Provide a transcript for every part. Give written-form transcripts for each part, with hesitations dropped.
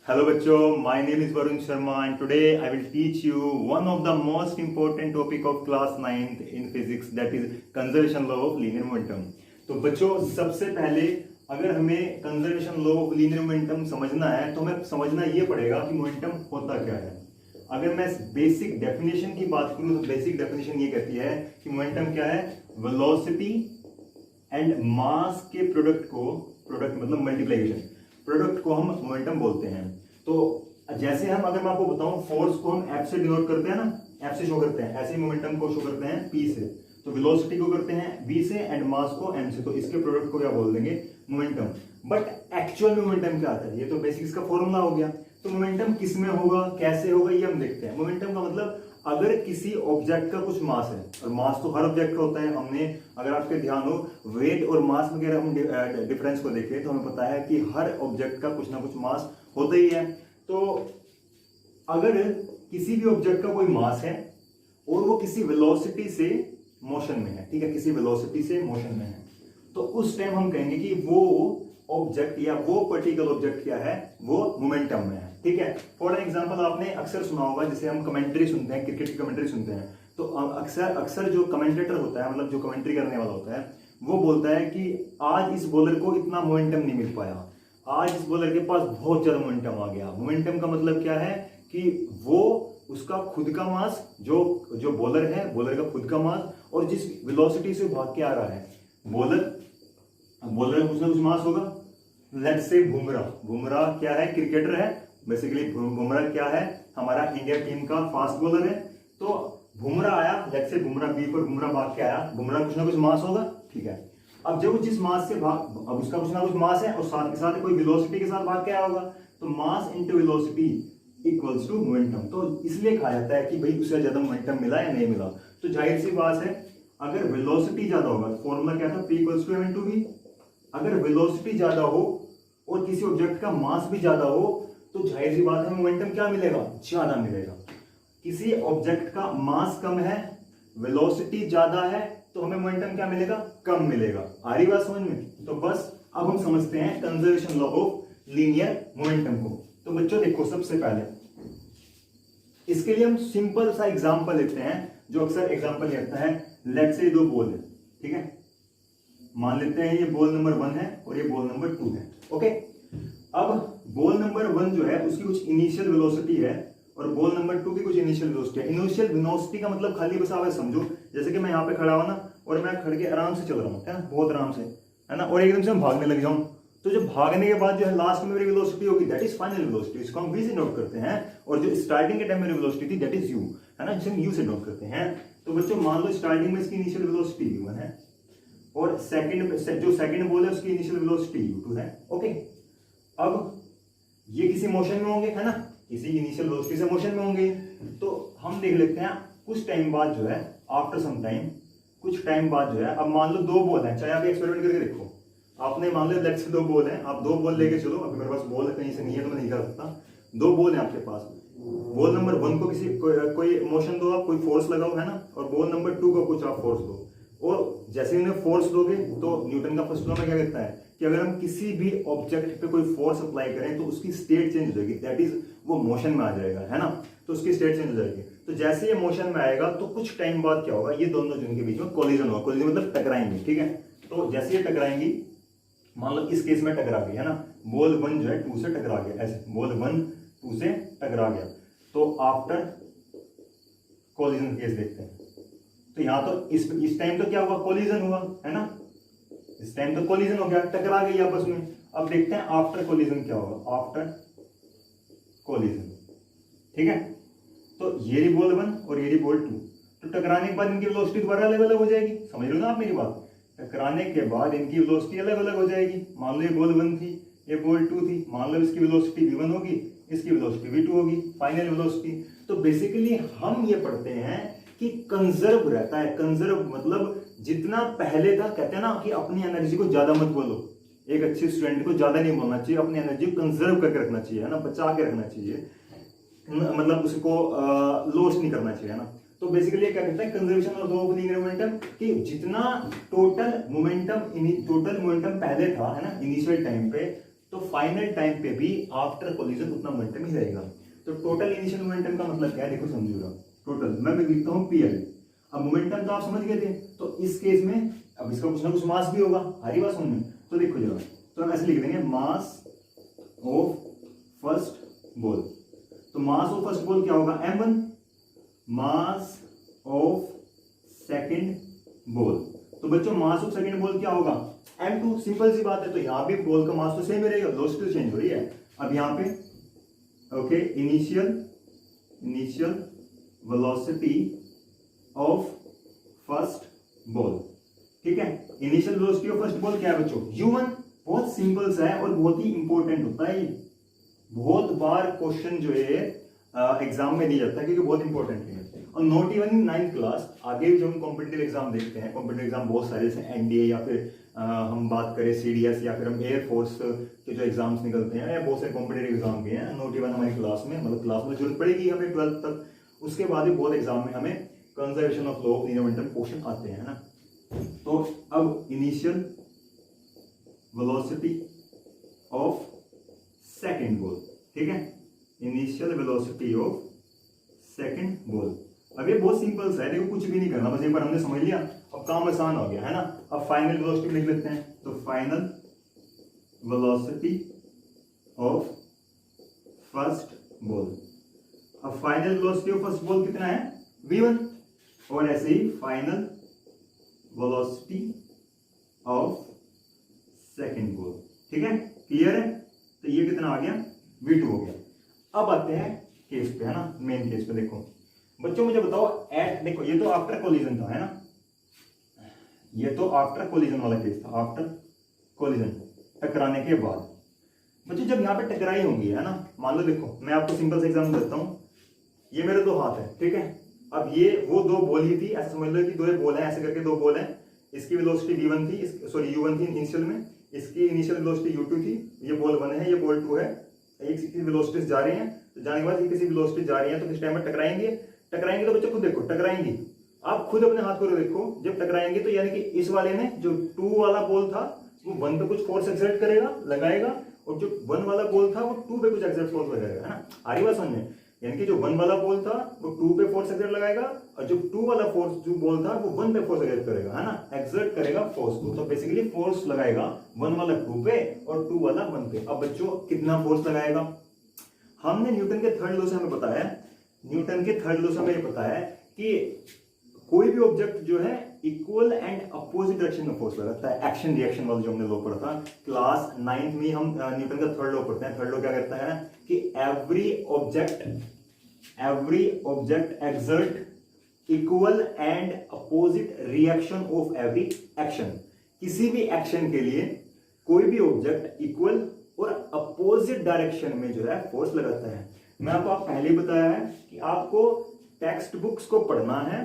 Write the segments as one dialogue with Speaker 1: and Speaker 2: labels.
Speaker 1: Hello bachcho, my name is Varun Sharma and today I will teach you one of the most important topic of class 9th in physics, that is conservation law of linear momentum। तो बच्चों सबसे पहले अगर हमें conservation law of linear momentum समझना है तो हमें समझना ये पड़ेगा कि मोमेंटम होता क्या है। अगर मैं बेसिक डेफिनेशन की बात करूं तो बेसिक डेफिनेशन ये कहती है कि मोमेंटम क्या है, वेलोसिटी एंड मास के प्रोडक्ट मतलब मल्टीप्लिकेशन, प्रोडक्ट को हम मोमेंटम बोलते हैं। तो जैसे हम अगर मैं आपको बताऊं फोर्स को हम एफ से डिनोट करते हैं ना, एफ से शो करते हैं, ऐसे ही मोमेंटम को शो करते हैं पी से। तो वेलोसिटी को करते हैं v से एंड मास को m से, तो इसके प्रोडक्ट को क्या बोल देंगे, मोमेंटम। बट एक्चुअल में मोमेंटम क्या आता है, ये तो बेसिक्स का फॉर्मूला हो गया। तो मोमेंटम किस में होगा, कैसे होगा, ये हम देखते हैं। मोमेंटम का मतलब अगर किसी ऑब्जेक्ट का कुछ मास है, और मास तो हर ऑब्जेक्ट का होता है, हमने अगर आपके ध्यान हो वेट और मास वगैरह हम डिफरेंस को देखें तो हमें पता है कि हर ऑब्जेक्ट का कुछ ना कुछ मास होता ही है। तो अगर किसी भी ऑब्जेक्ट का कोई मास है और वो किसी वेलोसिटी से मोशन में है, ठीक है, किसी वेलोसिटी से मोशन में है, तो उस टाइम हम कहेंगे कि वो ऑब्जेक्ट या वो पर्टिकुलर ऑब्जेक्ट क्या है, वो मोमेंटम में है। ठीक है, फॉर एग्जांपल आपने अक्सर सुना होगा, जैसे हम कमेंट्री सुनते हैं, क्रिकेट की कमेंट्री सुनते हैं, तो अक्सर जो कमेंटेटर होता है, मतलब जो कमेंट्री करने वाला होता है, वो बोलता है कि आज इस बॉलर को इतना मोमेंटम नहीं मिल पाया, आज इस बॉलर के पास बहुत ज्यादा मोमेंटम आ गया। मोमेंटम का मतलब क्या है कि वो उसका खुद का मास, जो बॉलर है, बॉलर का खुद का मास, और जिस वेलोसिटी से भाग के आ रहा है बॉलर में कुछ ना कुछ मास होगा। लेट्स से बुमराह क्या है, क्रिकेटर है बेसिकली। बुमराह क्या है, हमारा इंडिया टीम का फास्ट बॉलर है। तो बुमराह आया, लेट्स से बुमराह बी पर बुमराह भाग के आया, बुमराह कुछ ना कुछ मास होगा, ठीक है। अब जब जिस मास से भाग, अब उसका कुछ ना कुछ मास है और साथ के साथ कोई वेलोसिटी के साथ भाग के आया होगा, तो mass into velocity equals to momentum. तो इसलिए कहा जाता है कि भाई उससे ज्यादा मोमेंटम मिला या नहीं मिला। तो जाहिर सी बात है, अगर वेलोसिटी ज्यादा होगा, फॉर्मूला क्या था, P equals to m into v। अगर वेलोसिटी ज्यादा हो और किसी ऑब्जेक्ट का मास भी ज्यादा हो, तो जाहिर सी बात है मोमेंटम क्या मिलेगा, ज्यादा मिलेगा। किसी ऑब्जेक्ट का मास कम है, वेलोसिटी ज्यादा है, तो हमें मोमेंटम क्या मिलेगा, कम मिलेगा। आ रही बात समझ में? तो बस अब हम समझते हैं conservation law of linear momentum को। तो बच्चों देखो, सबसे पहले इसके लिए हम सिंपल सा एग्जांपल लेते हैं, जो अक्सर एग्जांपल लेता है। लेट्स से दो बॉल है, ठीक है, मान लेते हैं ये बॉल नंबर 1 है और ये बॉल नंबर 2 है। ओके, अब बॉल नंबर 1 जो है उसकी कुछ इनिशियल वेलोसिटी है और बॉल नंबर 2 की कुछ इनिशियल वेलोसिटी है। इनिशियल वेलोसिटी का मतलब खाली बस आप समझो, जैसे कि मैं यहाँ पे खड़ा हूं ना, और मैं खड़ के आराम से चल रहा हूँ, है ना, बहुत आराम से, है ना, और एकदम से मैं भागने लग जाऊं, तो जो भागने के बाद जो है लास्ट में मेरी वेलोसिटी होगी, दैट इज फाइनल वेलोसिटी, इसको हम v से नोट करते हैं। और जो स्टार्टिंग के टाइम मेरी वेलोसिटी थी दैट इज u, है ना, जिसे हम u से नोट करते हैं। तो बच्चों मान लो स्टार्टिंग में इसकी इनिशियल वेलोसिटी u1 है और जो सेकंड बॉल है उसकी इनिशियल वेलोसिटी u2 है। ओके, अब ये किसी मोशन में होंगे, है ना, किसी इनिशियल वेलोसिटी से मोशन में होंगे। तो हम देख लेते हैं कुछ टाइम बाद जो है, आफ्टर सम टाइम, कुछ टाइम बाद जो है, अब मान लो 2 बॉल है, चाहे आप एक्सपेरिमेंट करके देखो, आपने मान लो लेट्स से 2 बॉल है, आप 2 बॉल लेके चलो, अभी मेरे पास बॉल कहीं से नहीं है तो मैं नहीं कर सकता। 2 बॉल है आपके पास, बॉल नंबर 1 को कोई मोशन दो, आप कोई फोर्स लगाओ, है ना, और बॉल नंबर 2 को कुछ आप फोर्स दो। और जैसे उन्हें फोर्स दोगे तो न्यूटन का फर्स्ट लॉ में क्या कहता है कि अगर हम किसी भी ऑब्जेक्ट पे कोई फोर्स अप्लाई करें तो उसकी स्टेट चेंज हो जाएगी, दैट इज वो मोशन में आ जाएगा, है ना, तो उसकी स्टेट चेंज हो जाएगी। तो जैसे ये मोशन में आएगा तो कुछ टाइम बाद क्या होगा, ये दोनों जिनके बीच में कोलिजन होगा, कोलिजन मतलब टकराएंगे, ठीक है। तो जैसे ये टकराएंगी, मान लो इस केस में टकरा गई, है ना, बॉल 1 जो है 2 से टकरा गया, ऐसे बॉल 1 2 से टकरा गया, तो आफ्टर कोलिजन केस देखते हैं। तो यहां तो इस टाइम तो क्या हुआ, कोलिजन हुआ, है ना, इस टाइम तो कोलिजन हो गया, टकरा गई आपस में। अब देखते हैं आफ्टर कोलिजन क्या होगा, आफ्टर कोलिजन, ठीक है। तो ये रही बॉल 1 और ये रही बॉल 2, तो टकराने के बाद इनकी वेलोसिटी दोबारा अलग अलग हो जाएगी, समझ लो ना आप मेरी बात। टकराने के बाद इनकी वेलोसिटी अलग अलग हो जाएगी। मान लो ये बॉल 1 थी, ये बॉल 2 थी, मान लो इसकी वेलोसिटी v1 होगी, इसकी वेलोसिटी v2 होगी, फाइनल वेलोसिटी। तो बेसिकली हम ये पढ़ते हैं कि कंजर्व रहता है, कंजर्व मतलब जितना पहले था, कहते हैं ना कि अपनी एनर्जी को ज्यादा मत बोलो, एक अच्छे स्टूडेंट को ज्यादा नहीं बोलना चाहिए, अपनी एनर्जी को कंजर्व करके रखना चाहिए, है ना, बचा के रखना चाहिए, मतलब उसको लॉस नहीं करना चाहिए, है ना। तो बेसिकली क्या कहता है कंजर्वेशन ऑफ लीनियर मोमेंटम, कि जितना टोटल मोमेंटम पहले था, है ना, इनिशियल टाइम पे, तो फाइनल टाइम पे भी आफ्टर कोलिजन उतना मोमेंटम ही रहेगा। तो टोटल इनिशियल मोमेंटम का मतलब क्या है, देखो समझिएगा। टोटल मैं लिखता हूँ पीएल। अब मोमेंटम तो आप समझ गए थे, तो इस केस में अब इसका कुछ ना कुछ मास भी होगा, हरी बात समझ में। तो देखो जरा, तो हम ऐसे लिख देंगे मास ऑफ फर्स्ट बॉल। तो मास ऑफ फर्स्ट बॉल क्या होगा, m1। Mass of second ball, तो बच्चों मास ऑफ सेकंड बॉल क्या होगा, m2। सिंपल सी बात है। तो यहां भी बॉल का मास तो सेम ही रहेगा, वेलोसिटी चेंज हो रही है। अब यहां पे okay, initial velocity of first ball, ठीक है। Initial velocity of first ball क्या है बच्चों, u1। बहुत सिंपल सा है और बहुत ही इंपॉर्टेंट होता है। बहुत बार क्वेश्चन जो है एग्जाम में दिया जाता है, क्योंकि बहुत इंपॉर्टेंट है। और not even in 9th class, आगे जो हम कॉम्पिटिटिव एग्जाम देखते हैं, कॉम्पिटिटिव एग्जाम बहुत सारे, जैसे एनडीए या फिर हम बात करें सीडीएस या फिर हम एयरफोर्स के जो एग्जाम्स निकलते हैं, या बहुत सारे कॉम्पिटिटिव एग्जाम भी हैं, नॉट इवन हमारी क्लास में, मतलब क्लास में जरूरत पड़ेगी हमें 12th तक। उसके बाद भी बहुत एग्जाम में हमें conservation of law of linear momentum question आते हैं ना। तो अब initial velocity of second ball, ठीक है, initial velocity of second ball. अब ये बहुत सिंपल सा है, देखो कुछ भी नहीं करना, बस एक बार हमने समझ लिया, अब काम आसान हो गया है ना। अब फाइनल वेलोसिटी लिख लेते हैं। तो final velocity of first ball. अब final velocity of first ball कितना है, v1। और ऐसे ही final velocity of second ball, ठीक है, क्लियर है। तो ये कितना आ गया, v2 हो गया। अब आते हैं केस पे, है ना, मेन केस पे। देखो बच्चों मुझे बताओ, एट, देखो ये तो आफ्टर कोलिजन था, है ना, ये तो आफ्टर कोलिजन वाला केस था, आफ्टर कोलिजन, टकराने के बाद। बच्चों जब यहाँ पे टकराई होंगी, है ना, मान लो, देखो मैं आपको सिंपल से एग्जाम्पल देता हूँ। ये मेरे दो हाथ है, ठीक है। अब ये वो दो बॉल ही थी, ऐसा समझ लो कि दो बॉल है, ऐसे करके दो बॉल है। इसकी वेलोसिटी v1 थी, सॉरी u1 थी इनिशियल में, इसकी इनिशियल वेलोसिटी u2 थी। ये बॉल 1 है, ये बॉल 2 है। एक की वेलोसिटीज जा रही हैं, तो जाने के बाद ये किसी वेलोसिटी जा रही है, तो किस टाइम में टकराएंगे। तो बच्चों खुद देखो, टकराएंगी, आप खुद अपने हाथ को देखो, जब टकराएंगे तो यानी कि इस वाले ने जो 2 वाला बॉल था वो 1 पे कुछ फोर्स एक्सर्ट करेगा, लगाएगा, और जो 1 वाला बॉल था वो 2 पे कुछ एक्सर्ट फोर्स लगाएगा, है ना। आ रही बात समझ में, यानी कि जो 1 वाला बॉल था वो 2 पे फोर्स एक्सर्ट लगाएगा, और जो 2 वाला फोर्स जो बॉल था वो 1 पे फोर्स एक्सर्ट करेगा, है ना, एक्सर्ट करेगा फोर्स को। तो बेसिकली फोर्स लगाएगा 1 वाला 2 पे और 2 वाला 1 पे। अब बच्चों कितना फोर्स लगाएगा, हमने न्यूटन के थर्ड लॉ से हमें पता है, न्यूटन के थर्ड लॉ से हमें पता है कि कोई भी ऑब्जेक्ट जो है इक्वल एंड अपोजिट डायरेक्शन में फोर्स लगाता है। एक्शन रिएक्शन वाला जो हमने लॉ पढ़ा था क्लास 9th में, हम न्यूटन का थर्ड लॉ पढ़ते हैं। थर्ड लॉ क्या कहता है कि every object exert equal and opposite reaction of every action. किसी भी एक्शन के लिए कोई भी ऑब्जेक्ट इक्वल और अपोजिट डायरेक्शन में जो है फोर्स लगाता है। मैं आपको पहले ही बताया है कि आपको टेक्स्ट बुक्स को पढ़ना है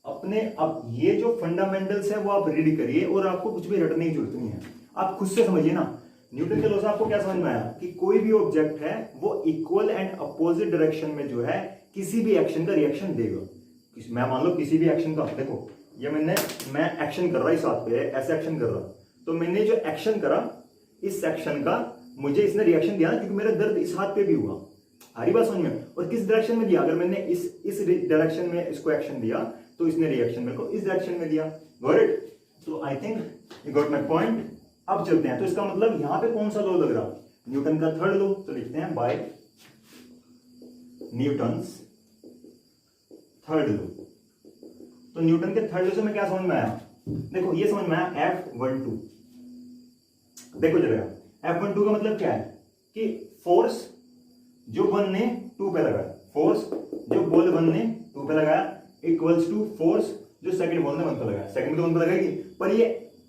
Speaker 1: अपने। अब ये जो फंडामेंटल्स है वो आप रीड करिए, और आपको कुछ भी रटने की जरूरत नहीं है, आप खुद से समझिए ना। न्यूटन के लॉ से आपको क्या समझ में आया कि कोई भी ऑब्जेक्ट है वो इक्वल एंड अपोजिट डायरेक्शन में जो है किसी भी एक्शन का रिएक्शन देगा। मैं मान लो किसी भी एक्शन का, देखो ये मैं एक्शन कर रहा, इस हाथ पे ऐसे एक्शन कर रहा, तो मैंने जो एक्शन करा इस एक्शन का मुझे इसने रिएक्शन दिया ना, क्योंकि मेरा दर्द इस हाथ पे भी हुआ। हरी बात समझ में। और किस डायरेक्शन में दिया, अगर मैंने इस डायरेक्शन में इसको एक्शन दिया तो इसने रिएक्शन मेरे को इस डायरेक्शन में दिया। Got it. तो I think you got my point. अब चलते हैं, तो इसका मतलब यहां पे कौन सा लॉ लग रहा, न्यूटन का थर्ड लॉ। तो लिखते हैं बाय न्यूटन्स थर्ड लॉ। तो न्यूटन के थर्ड लॉ से मैं क्या समझ में आया, देखो ये समझ में आया F12। देखो जरा F12 का मतलब क्या है कि फोर्स जो 1 ने 2 पे लगाया, फोर्स जो बॉल 1 ने 2 पे लगाया इक्वल्स टू फोर्स जो सेकंड बॉल ने 1 पे लगाया। सेकंड तो 1 पे लगाएगी, पर ये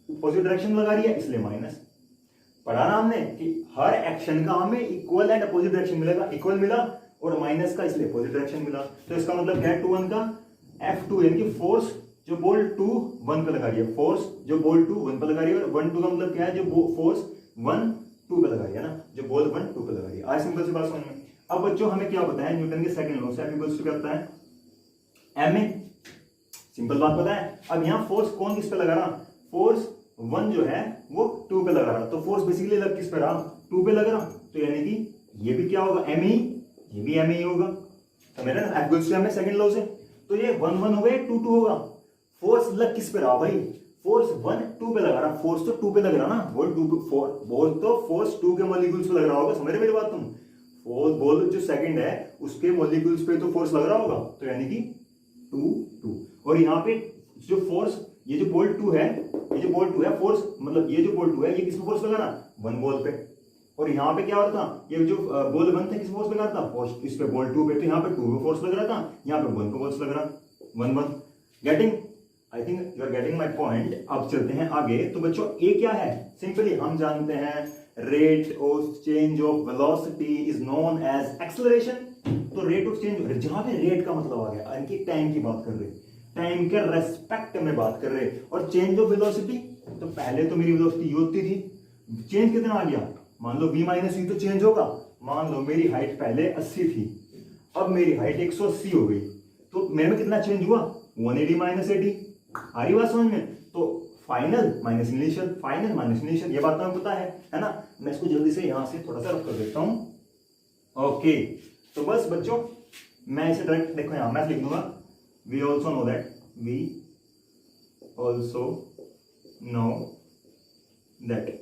Speaker 1: अपोजिट डायरेक्शन में लगा रही है, इसलिए माइनस। पढ़ा ना हमने कि हर एक्शन का हमें इक्वल एंड अपोजिट डायरेक्शन मिलेगा, इक्वल मिला और माइनस का इसलिए अपोजिट डायरेक्शन मिला। तो इसका मतलब क्या है 2 1 का F2 यानी कि फोर्स जो बॉल 2 1 पे लगा रही है, फोर्स जो बॉल 2 1 पे लगा रही है, और 1 2 का मतलब क्या है जो फोर्स 1 2 पे लगा रही है ना, जो बॉल 1 2 पे लगा रही है। आज सिंपल सी बात समझ में। अब बच्चों हमें क्या पता है न्यूटन के सेकंड लॉ से F इक्वल्स टू क्या होता है ma। सिंपल बात पता है। अब यहां फोर्स कौन किस पे लगा रहा, फोर्स 1 जो है वो 2 पे लगा रहा, तो फोर्स बेसिकली लग किस पे रहा, 2 पे लग रहा, तो यानी कि ये भी क्या होगा, एम ही, ये भी एम ही होगा। तो मेरा एफ गोल्स टू एम है सेकंड लॉ से, तो ये 1 1 हो गया, 2 2 होगा। फोर्स लग किस पे रहा भाई, फोर्स 1 2 पे लगा रहा, फोर्स तो 2 पे लग रहा ना, बोल 2 बोल तो फोर्स 2 के मॉलिक्यूल्स पे लग रहा होगा, समझ रहे मेरी बात तुम। फोर्स बोल जो सेकंड है उसके मॉलिक्यूल्स पे तो फोर्स लग रहा होगा, तो यानी कि 2 2। और यहाँ पे जो फोर्स, ये जो बोल 2 है, ये जो बोल 2 है फोर्स, मतलब ये जो बोल 2 है ये किस पे फोर्स लगा रहा, 1 बॉल पे। और यहाँ पे क्या हो रहा था, ये जो बॉल 1 था किस फोर्स लगा रहा था, फोर्स इस पे बॉल 2 पे, तो यहाँ पे 2 पे फोर्स लग रहा था, यहाँ पे 1 पे फोर्स लग रहा, 1 1। Getting, I think you are getting my point. अब चलते हैं आगे। तो बच्चों ए क्या है, सिंपली हम जानते हैं rate of change of velocity is known as acceleration. तो रेट ऑफ चेंज, जहां पे रेट का मतलब आ गया, इनकी टाइम की बात कर रहे, टाइम के रेस्पेक्ट में बात कर रहे, और चेंज ऑफ वेलोसिटी, तो पहले तो मेरी वेलोसिटी यू होती थी, चेंज कितना आ गया, मान लो v माइनस यू तो चेंज होगा। मान लो मेरी हाइट पहले 80 थी, अब मेरी हाइट 180 हो गई, तो मेरे में कितना चेंज हुआ, 180 माइनस 80। आ रही बात समझ में, तो final minus initial, final minus initial, ये बात हमें पता है ना। मैं इसको जल्दी से यहां से थोड़ा सा रफ कर देता हूं। ओके, तो बस बच्चों मैं इसे डायरेक्ट देखो, यहां मैं लिख दूंगा we also know that, we also know that,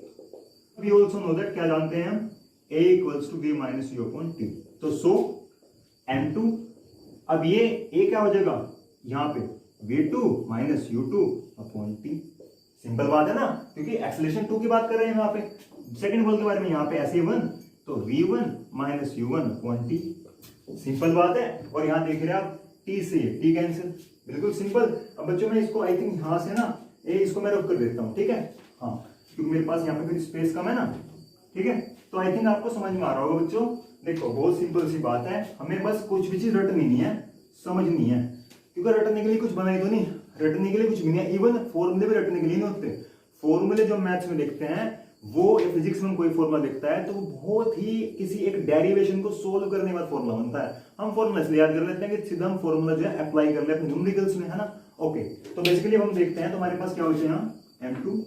Speaker 1: we also know that, क्या जानते हैं हम, a equals to v minus u upon t. तो सो m2, अब ये a क्या हो जाएगा, यहां पे v2 minus u2 upon T. Simple बात है ना, क्योंकि एक्सेलरेशन 2 की बात कर रहे हैं यहाँ पे, सेकंड बॉल के बारे में, यहाँ पे ऐसे 1, तो v1 minus u1 upon T. Simple बात है। और यहाँ देख रहे हैं आप t से t कैंसिल, बिल्कुल सिंपल। अब बच्चों मैं इसको आई थिंक यहां से ना इसको मैं रख कर देता हूं, ठीक है, हाँ, क्योंकि मेरे पास यहाँ पे फिर स्पेस कम है ना, ठीक है। तो आई थिंक आपको समझ में आ रहा होगा बच्चों। देखो बहुत सिंपल सी बात है, हमें बस कुछ भी चीज रटनी नहीं है, समझनी है, क्योंकि रटने के लिए कुछ बनाई तो नहीं, रटने के लिए कुछ भी नहीं है। इवन फॉर्मूले भी रटने के लिए नहीं होते। फॉर्मूले जो मैथ्स में देखते हैं वो, फिजिक्स में कोई फॉर्मूला दिखता है तो वो बहुत ही किसी एक डेरिवेशन को सोल्व करने के बाद फॉर्मूला बनता है। हम फॉर्मूला इसलिए याद कर लेते हैं कि सीधा हम फॉर्मूला जो है अप्लाई कर ले अपने न्यूमेरिकल्स में, है ना। ओके, तो बेसिकली हम देखते हैं, तो हमारे पास क्या होता है यहाँ m2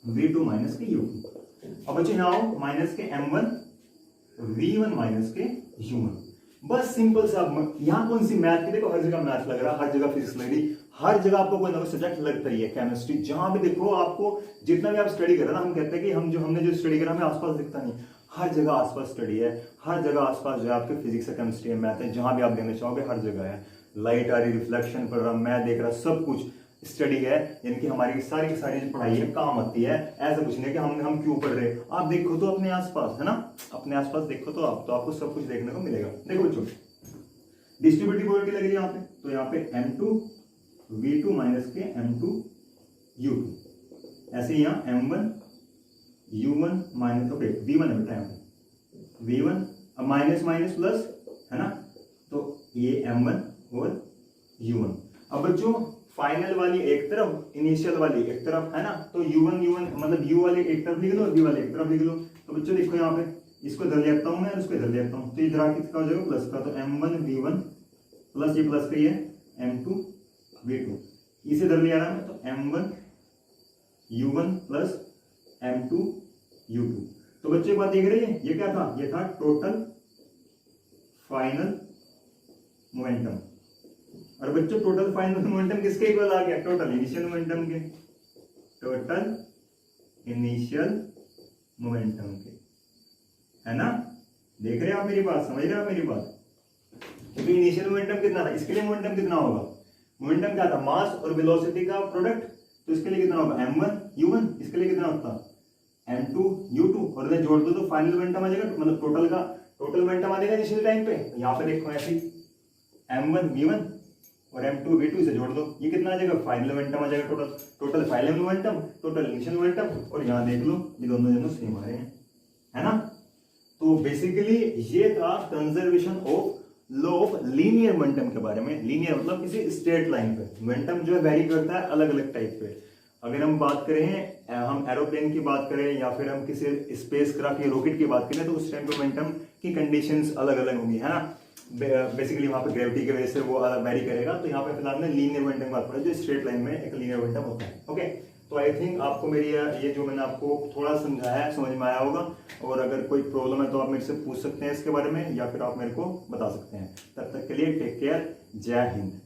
Speaker 1: v2 माइनस के u2। अब बच्चे यहाँ आओ, माइनस के m1 v1 माइनस के u1। बस सिंपल सा। यहाँ कौन सी मैथ की, देखो हर जगह मैथ लग रहा है, हर जगह फिजिक्स लग रही, हर जगह आपको कोई ना कोई सब्जेक्ट लगता ही है, केमिस्ट्री, जहां भी देखो आपको, जितना भी आप स्टडी कर रहे हैं ना, हम कहते हैं कि हमने जो स्टडी करा हमें आसपास दिखता नहीं, हर जगह आसपास स्टडी है, हर जगह आसपास जो है आपके फिजिक्स है, केमिस्ट्री है, मैथ है, जहां भी आप देना चाहोगे हर जगह है। लाइट आ रही, रिफ्लेक्शन पड़ रहा, मैं देख रहा, सब कुछ स्टडी है, यानी कि हमारी की सारी जो पढ़ाई है काम आती है। ऐसा कुछ नहीं कि हम क्यों पढ़ रहे, आप देखो तो अपने आसपास, है ना, अपने आसपास देखो तो आपको सब कुछ देखने को मिलेगा। देखो बच्चों, डिस्ट्रीब्यूटिव प्रोबेबिलिटी लग रही है यहाँ पे, तो यहाँ पे m2 v2 माइनस के m2 u2, ऐसे यहाँ m1 u1 minus, okay v1 है बेटा, यहाँ पे v1, अब माइनस माइनस प्लस, है ना, तो ये m1 और u1। अब बच्चों फाइनल वाली एक तरफ, इनिशियल वाली एक तरफ, है ना, तो u1 मतलब u वाले एक तरफ लिख लो और v वाले एक तरफ लिख लो। तो बच्चों देखो यहाँ पे, इसको इधर ले आता हूं मैं, इसको इधर ले आता हूं, तो इधर आके किसका हो जाएगा, प्लस का, तो m1 v1 प्लस ये प्लस का ही है m2 v2, इसे इधर ले आ रहा है, तो m1 u1 plus m2 u2। तो बच्चे एक बात देख रहे हैं, ये क्या था, ये था टोटल फाइनल मोमेंटम। और बच्चों टोटल फाइनल मोमेंटम किसके इक्वल आ गया, टोटल इनिशियल मोमेंटम के, टोटल इनिशियल मोमेंटम के, है ना। देख रहे हैं आप मेरी बात, समझ रहे हो आप मेरी बात। क्योंकि इनिशियल मोमेंटम कितना था, इसके लिए मोमेंटम कितना होगा, मोमेंटम क्या था, मास और वेलोसिटी का प्रोडक्ट, तो इसके लिए कितना होगा m1 u1, इसके लिए कितना होता m2 u2, और इधर जोड़ दो तो फाइनल मोमेंटम आ जाएगा, मतलब टोटल मोमेंटम आ जाएगा इनिशियल टाइम पे। यहाँ पे देखो ऐसे m1 v1 और m2 v2, इसे जोड़ दो, ये कितना आ जाएगा, फाइनल मोमेंटम आ जाएगा, total final momentum, total initial momentum. और यहाँ देख लो ये दोनों सेम आ रहे हैं, है ना। तो बेसिकली ये था conservation of law of linear momentum के बारे में। लीनियर मतलब किसी स्ट्रेट लाइन पे मोमेंटम जो है वेरी करता है अलग अलग टाइप पे। अगर हम बात करें, हम एरोप्लेन की बात करें या फिर हम किसी स्पेसक्राफ्ट या रॉकेट की बात करें, तो उस टाइम पे मोमेंटम की कंडीशंस अलग अलग होंगी, है ना। बेसिकली वहां पे ग्रेविटी की वजह से वो अलग वेरी करेगा। तो यहाँ पे फिलहाल में लीनियर मोमेंटम की बात करें, जो स्ट्रेट लाइन में एक लीनियर मोमेंटम होता है। ओके, तो आई थिंक आपको मेरी ये जो मैंने आपको थोड़ा समझाया है समझ में आया होगा। और अगर कोई प्रॉब्लम है तो आप मेरे से पूछ सकते हैं इसके बारे में, या फिर आप मेरे को बता सकते हैं। तब तक के लिए टेक केयर, जय हिंद।